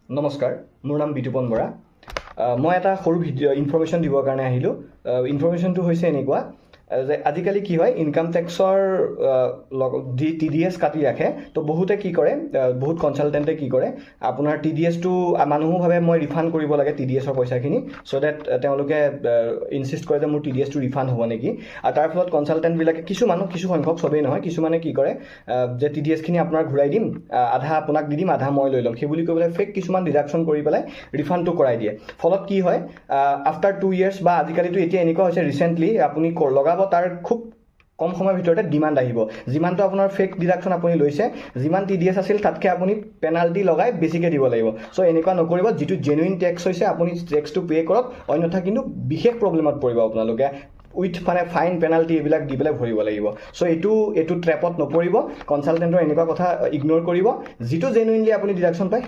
নমস্কাৰ, মোৰ নাম বিতুপন বৰা। মই এটা সৰু ইনফৰমেশ্যন দিবৰ কাৰণে আহিলোঁ। ইনফৰমেশ্যনটো হৈছে এনেকুৱা যে আজিকালি কি হয়, ইনকাম টেক্সৰ TDS কাটি ৰাখে। তো বহুতে কি কৰে, বহুত কনচালটেণ্টে কি কৰে, আপোনাৰ TDSটো মানুহো ভাবে মই ৰিফাণ্ড কৰিব লাগে TDSৰ পইচাখিনি, চ' ডেট তেওঁলোকে ইনচিষ্ট কৰে যে মোৰ TDSটো ৰিফাণ্ড হ'ব নেকি। আৰু তাৰ ফলত কনচালটেণ্টবিলাকে কিছু সংখ্যক, চবেই নহয়, কিছুমানে কি কৰে যে TDSখিনি আপোনাক ঘূৰাই দিম, আধা আপোনাক দি দিম, আধা মই লৈ ল'ম, সেইবুলি কৈ পেলাই ফেক কিছুমান ডিডাকশ্যন কৰি পেলাই ৰিফাণ্ডটো কৰাই দিয়ে। ফলত কি হয়, আফটাৰ 2 years বা আজিকালিতো এতিয়া এনেকুৱা হৈছে ৰিচেণ্টলি আপুনি লগাব, তাৰ খুব কম সময়ৰ ভিতৰতে ডিমাণ্ড আহিব। যিমানটো আপোনাৰ ফেক ডিডাকশ্যন আপুনি লৈছে, যিমান TDS আছিল তাতকৈ আপুনি পেনাল্টি লগাই বেছিকৈ দিব লাগিব। চ' এনেকুৱা নকৰিব। যিটো জেনুইন টেক্স হৈছে আপুনি টেক্সটো পে' কৰক, অন্যথা কিন্তু বিশেষ প্ৰব্লেমত পৰিব আপোনালোকে। উইথ ফাইন পেনাল্টি এইবিলাক দি পেলাই ভৰিব লাগিব। চ' এইটো ট্ৰেপত নপৰিব। কনচালটেণ্টৰ এনেকুৱা কথা ইগন'ৰ কৰিব। যিটো জেনুইনলি আপুনি ডিডাকশ্যন পায়